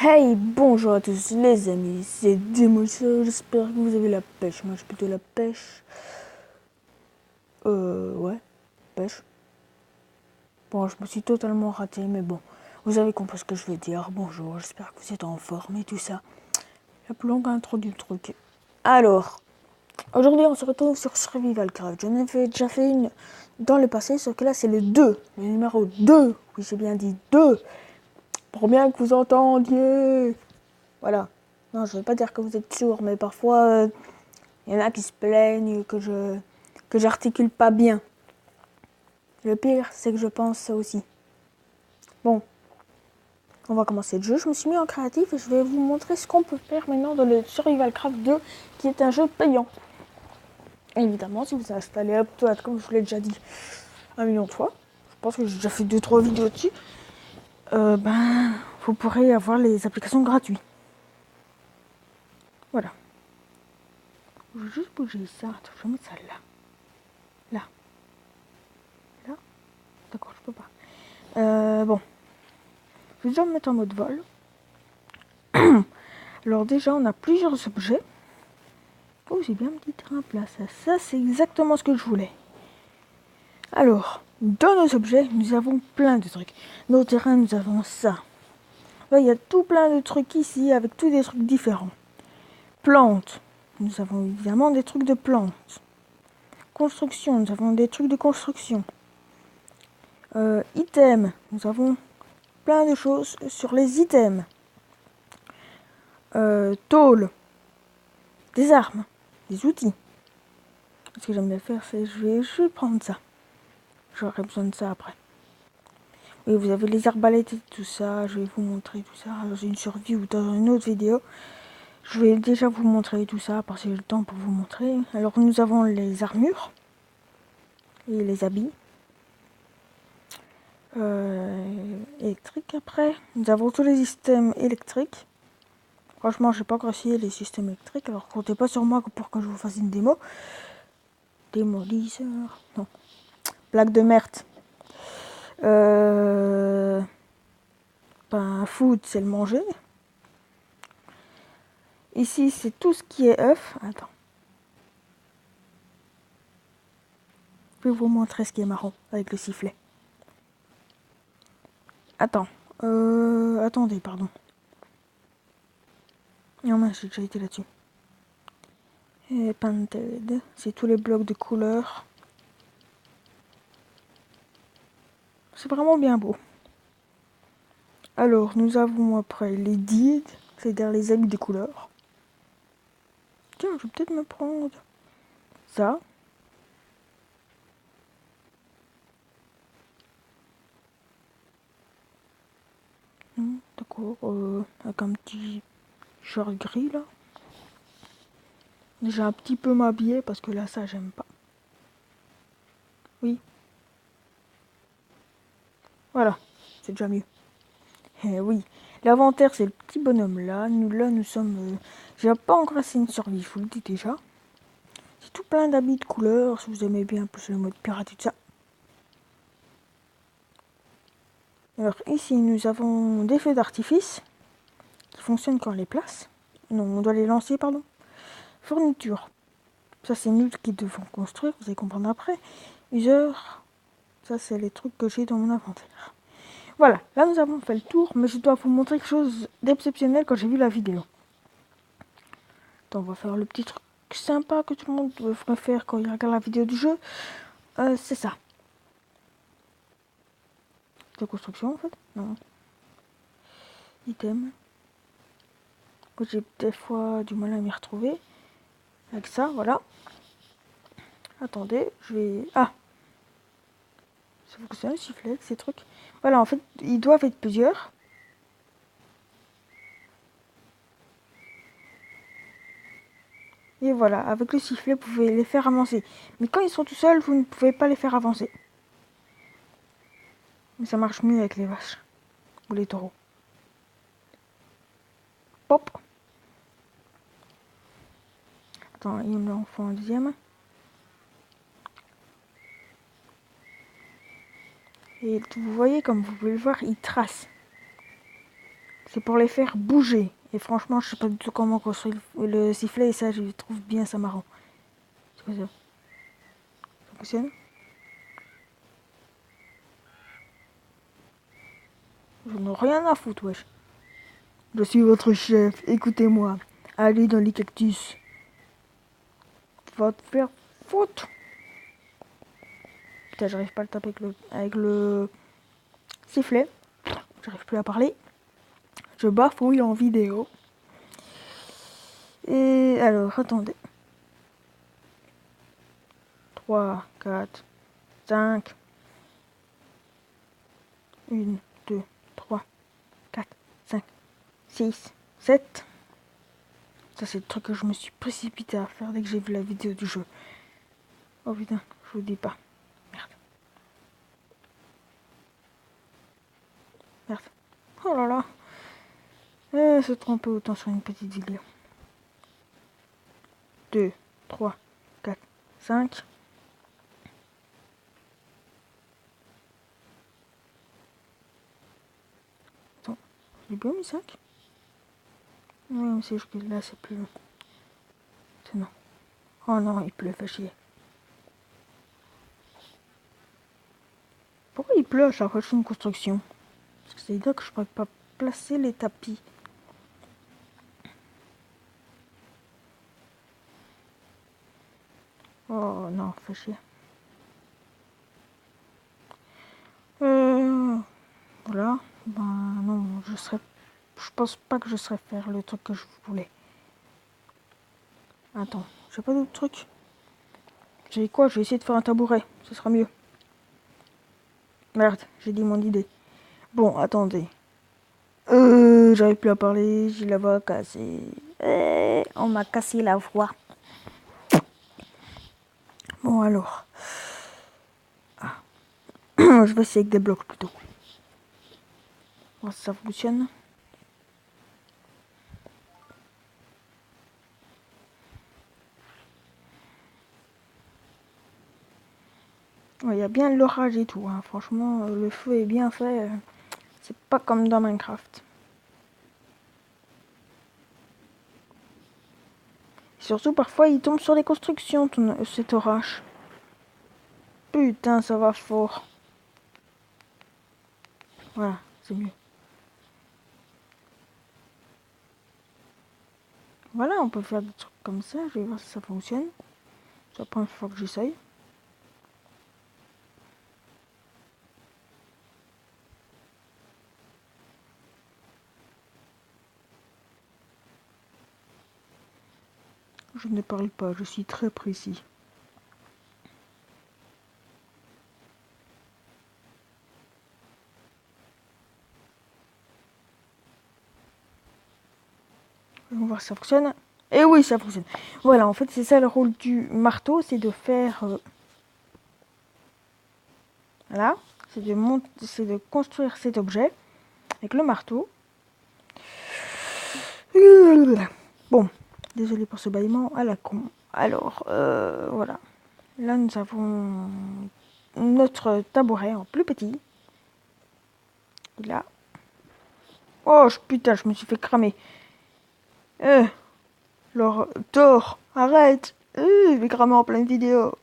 Hey, bonjour à tous les amis, c'est Démotion, j'espère que vous avez la pêche. Moi j'ai plutôt la pêche. Ouais, pêche. Bon, je me suis totalement raté, mais bon, vous avez compris ce que je veux dire. Bonjour, j'espère que vous êtes en forme et tout ça. La plus longue intro du truc. Alors, aujourd'hui on se retrouve sur Survival Craft. J'en ai déjà fait une dans le passé, sauf que là c'est le 2, le numéro 2. Oui, j'ai bien dit 2, pour bien que vous entendiez. Voilà. Non, je ne veux pas dire que vous êtes sourds, mais parfois, il y en a qui se plaignent que j'articule pas bien. Le pire, c'est que je pense ça aussi. Bon, on va commencer le jeu. Je me suis mis en créatif et je vais vous montrer ce qu'on peut faire maintenant dans le Survival Craft 2, qui est un jeu payant. Et évidemment, si vous installez Uptoad, comme je vous l'ai déjà dit 1 million de fois, je pense que j'ai déjà fait 2-3 vidéos dessus, vous pourrez avoir les applications gratuites. Voilà. Je vais juste bouger ça. Attends, je vais mettre ça là. Là. Là. D'accord, je peux pas. Bon. Je vais déjà me mettre en mode vol. Alors déjà, on a plusieurs objets. Oh, j'ai bien un petit terrain plat. Ça c'est exactement ce que je voulais. Alors, dans nos objets, nous avons plein de trucs. Nos terrains, nous avons ça. Là, il y a tout plein de trucs ici, avec tous des trucs différents. Plantes. Nous avons évidemment des trucs de plantes. Construction. Nous avons des trucs de construction. Items. Nous avons plein de choses sur les items. Tôle. Des armes. Des outils. Ce que j'aime bien faire, c'est je vais prendre ça. J'aurai besoin de ça après. Oui, vous avez les arbalètes et tout ça. Je vais vous montrer tout ça dans une survie ou dans une autre vidéo. Je vais déjà vous montrer tout ça parce que j'ai le temps pour vous montrer. Alors nous avons les armures et les habits. Électriques après. Nous avons tous les systèmes électriques. Franchement, j'ai pas encore essayé les systèmes électriques. Alors comptez pas sur moi pour que je vous fasse une démo. Démolisseur. Non. Plaque de merde. Food, c'est le manger. Ici, c'est tout ce qui est œuf. Attends. Je vais vous montrer ce qui est marrant avec le sifflet. Attends. Attendez, pardon. Non, mais j'ai déjà été là-dessus. Et Painted, c'est tous les blocs de couleurs. C'est vraiment bien beau. Alors, nous avons après les dyes, c'est-à-dire les habits de couleurs. Tiens, je vais peut-être me prendre ça. D'accord, avec un petit short gris là. J'ai un petit peu m'habiller parce que là, ça, j'aime pas. Oui. Voilà, c'est déjà mieux. Eh oui, l'inventaire, c'est le petit bonhomme là. Nous sommes... j'ai pas encore assez une survie, je vous le dis déjà. C'est tout plein d'habits de couleurs, si vous aimez bien un peu le mode pirate et tout ça. Alors ici, nous avons des feux d'artifice qui fonctionnent quand on les place. Non, on doit les lancer, pardon. Fourniture. Ça, c'est nous qui devons construire, vous allez comprendre après. User. Ça, c'est les trucs que j'ai dans mon inventaire. Voilà, là, nous avons fait le tour, mais je dois vous montrer quelque chose d'exceptionnel quand j'ai vu la vidéo. Attends, on va faire le petit truc sympa que tout le monde devrait faire quand il regarde la vidéo du jeu. C'est ça. De construction, en fait. Non. Item. J'ai des fois du mal à m'y retrouver. Avec ça, voilà. Attendez, je vais... Ah, ça fonctionne, sifflet, ces trucs. Voilà, en fait, ils doivent être plusieurs. Et voilà, avec le sifflet, vous pouvez les faire avancer. Mais quand ils sont tout seuls, vous ne pouvez pas les faire avancer. Mais ça marche mieux avec les vaches. Ou les taureaux. Pop. Attends, il me en faut un deuxième. Et vous voyez, comme vous pouvez le voir, il trace. C'est pour les faire bouger. Et franchement, je sais pas du tout comment construire le sifflet et ça, je trouve bien ça marrant. C'est quoi ça? Ça fonctionne? Je n'ai rien à foutre, wesh. Je suis votre chef, écoutez-moi. Allez dans les cactus. Va te faire foutre. Putain, j'arrive pas à le taper avec le sifflet. J'arrive plus à parler. Je bafouille en vidéo. Et alors, attendez. 3, 4, 5. 1, 2, 3, 4, 5, 6, 7. Ça, c'est le truc que je me suis précipité à faire dès que j'ai vu la vidéo du jeu. Oh putain, je vous dis pas. Merde. Merde. Oh là là. Se tromper autant sur une petite vidéo. 2, 3, 4, 5. Attends, j'ai bien mis 5. Oui, mais c'est juste que là, c'est plus long. C'est non. Oh non, il pleut, fait chier. Pourquoi il pleut à chaque fois que je fais une construction? Parce que c'est-à-dire que je pourrais pas placer les tapis. Oh non, fait chier. Voilà. Ben non, je pense pas que je saurais faire le truc que je voulais. Attends, j'ai pas d'autre truc. J'ai quoi? Je vais essayer de faire un tabouret. Ce sera mieux. Merde, j'ai dit mon idée. Bon, attendez. J'arrive plus à parler, j'ai la voix cassée. On m'a cassé la voix. Bon alors. Ah. Je vais essayer avec des blocs plutôt. Voir si ça fonctionne. Il y a bien l'orage et tout. Hein. Franchement, le feu est bien fait. C'est pas comme dans Minecraft. Surtout, parfois, il tombe sur les constructions, cet orage. Putain, ça va fort. Voilà, c'est mieux. Voilà, on peut faire des trucs comme ça. Je vais voir si ça fonctionne. C'est la première fois que j'essaye. Je ne parle pas, je suis très précis. On va voir si ça fonctionne. Et oui, ça fonctionne. Voilà, en fait, c'est ça le rôle du marteau, c'est de faire... voilà, c'est de construire cet objet avec le marteau. Bon, désolé pour ce bâillement à la con. Alors, voilà. Là, nous avons notre tabouret en plus petit. Là. Oh, putain, je me suis fait cramer. Alors, Thor, arrête. Je vais cramer en pleine vidéo.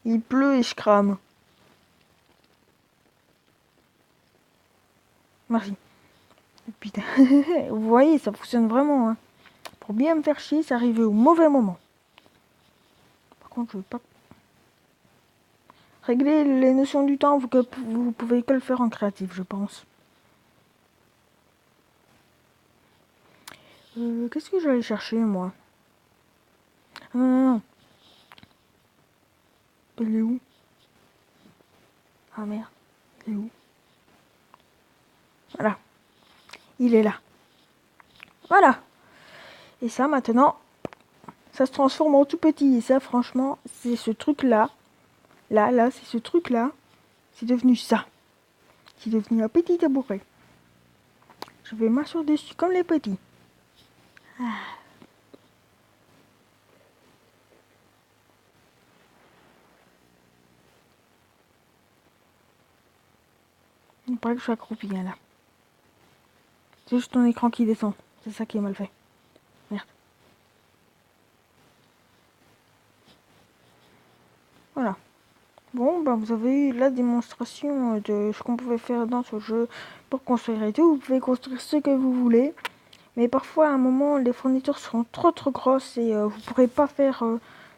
Il pleut et je crame. Merci. Putain. Vous voyez, ça fonctionne vraiment. Hein. Pour bien me faire chier, c'est arrivé au mauvais moment. Par contre, je veux pas... Régler les notions du temps, vous pouvez que le faire en créatif, je pense. Qu'est-ce que j'allais chercher, moi? Non, non, non. Il est où? Ah merde. Il est où? Voilà. Il est là. Voilà. Et ça, maintenant, ça se transforme en tout petit. Et ça, franchement, c'est ce truc-là. Là, c'est ce truc-là. C'est devenu ça. C'est devenu un petit tabouret. Je vais m'asseoir dessus comme les petits. Ah. Il paraît que je suis accroupi, là. C'est juste ton écran qui descend. C'est ça qui est mal fait. Merde. Voilà. Bon, ben vous avez eu la démonstration de ce qu'on pouvait faire dans ce jeu pour construire et tout. Vous pouvez construire ce que vous voulez. Mais parfois, à un moment, les fournitures seront trop grosses et vous ne pourrez pas faire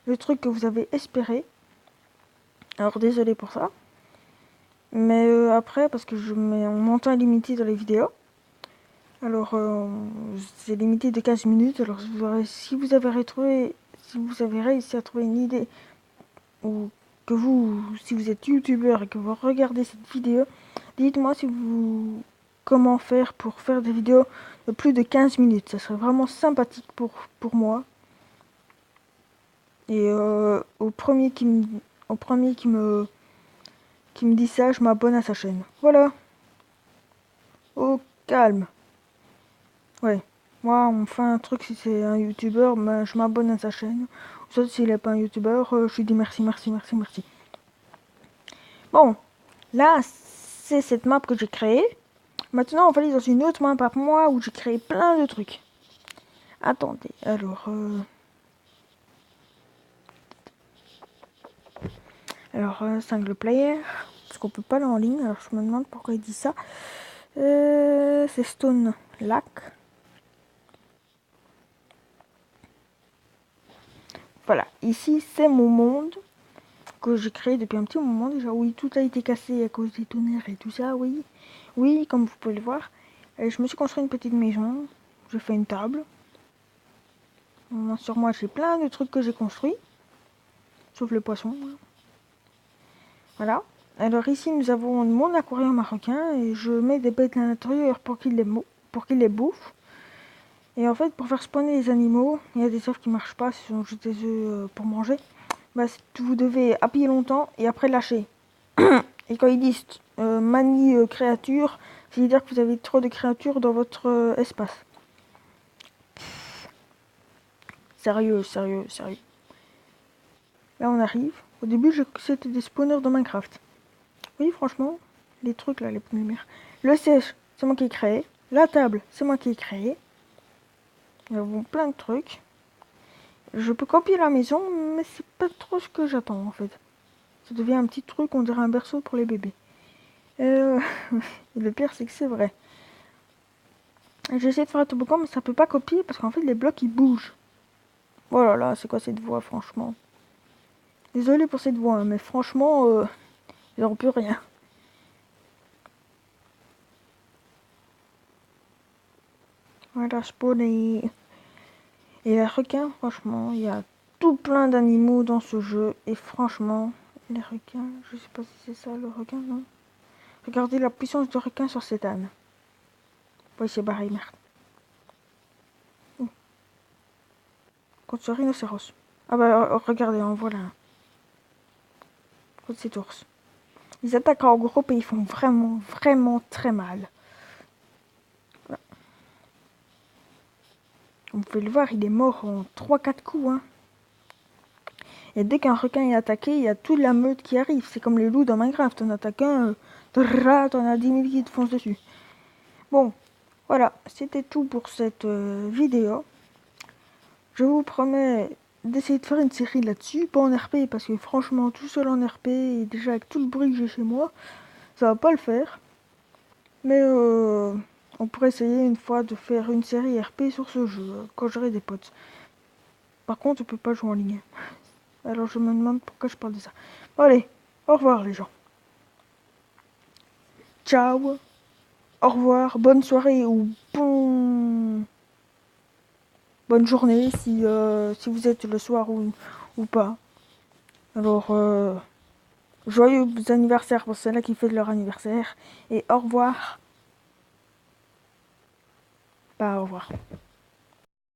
le truc que vous avez espéré. Alors, désolé pour ça. Mais après, parce que je mets un montant limité dans les vidéos. Alors, c'est limité de 15 minutes. Alors, si vous avez réussi à trouver une idée, ou que si vous êtes youtubeur et que vous regardez cette vidéo, dites-moi comment faire pour faire des vidéos de plus de 15 minutes. Ça serait vraiment sympathique pour moi. Et au premier qui me dit ça, je m'abonne à sa chaîne. Voilà. Au calme. Ouais. Moi, on fait un truc, si c'est un youtubeur, ben, je m'abonne à sa chaîne. Sauf s'il n'est pas un youtubeur, je lui dis merci. Bon, là, c'est cette map que j'ai créée. Maintenant, on va aller dans une autre map à moi où j'ai créé plein de trucs. Attendez, alors... single player, parce qu'on peut pas aller en ligne, alors je me demande pourquoi il dit ça. C'est Stone Lac. Voilà, ici c'est mon monde que j'ai créé depuis un petit moment déjà. Oui, tout a été cassé à cause des tonnerres et tout ça, oui. Oui, comme vous pouvez le voir. Et je me suis construit une petite maison, j'ai fait une table. Sur moi, j'ai plein de trucs que j'ai construits, sauf le poisson. Voilà. Alors ici, nous avons mon aquarium marocain et je mets des bêtes à l'intérieur pour qu'ils les bouffent. Et en fait, pour faire spawner les animaux, il y a des œufs qui marchent pas, ce sont juste des œufs pour manger. Bah, vous devez appuyer longtemps et après lâcher. Et quand ils disent manie créature, c'est-à-dire que vous avez trop de créatures dans votre espace. Sérieux. Là, on arrive. Au début, c'était des spawners de Minecraft. Oui, franchement, les trucs là, les premières. Le siège, c'est moi qui ai créé. La table, c'est moi qui ai créé. Nous avons plein de trucs. Je peux copier la maison, mais c'est pas trop ce que j'attends en fait. Ça devient un petit truc, on dirait un berceau pour les bébés. Le pire, c'est que c'est vrai. J'essaie de faire un toboggan, mais ça peut pas copier parce qu'en fait, les blocs ils bougent. Oh là là, c'est quoi cette voix, franchement. Désolé pour cette voix, hein, mais franchement, ils n'auront plus rien. Voilà, spawner. Et les requins, franchement, il y a tout plein d'animaux dans ce jeu. Et franchement, les requins, je sais pas si c'est ça le requin, non. Regardez la puissance du requin sur cet âne. Oui, c'est barré, merde. Contre ce rhinocéros. Ah bah, regardez, en voilà un. Contre cet ours. Ils attaquent en groupe et ils font vraiment très mal. Voilà. Vous pouvez le voir, il est mort en 3-4 coups, hein. Et dès qu'un requin est attaqué, il y a toute la meute qui arrive. C'est comme les loups dans Minecraft. On attaque un, t'en as 10 000 qui te foncent dessus. Bon, voilà, c'était tout pour cette vidéo. Je vous promets d'essayer de faire une série là-dessus, pas en RP, parce que franchement, tout seul en RP, et déjà avec tout le bruit que j'ai chez moi, ça va pas le faire. Mais on pourrait essayer une fois de faire une série RP sur ce jeu, quand j'aurai des potes. Par contre, on peut pas jouer en ligne. Alors je me demande pourquoi je parle de ça. Bon, allez, au revoir les gens. Ciao. Au revoir, bonne soirée ou bonne journée si vous êtes le soir ou pas. Alors, joyeux anniversaire pour ceux-là qui fêtent leur anniversaire. Et au revoir. Bah, au revoir.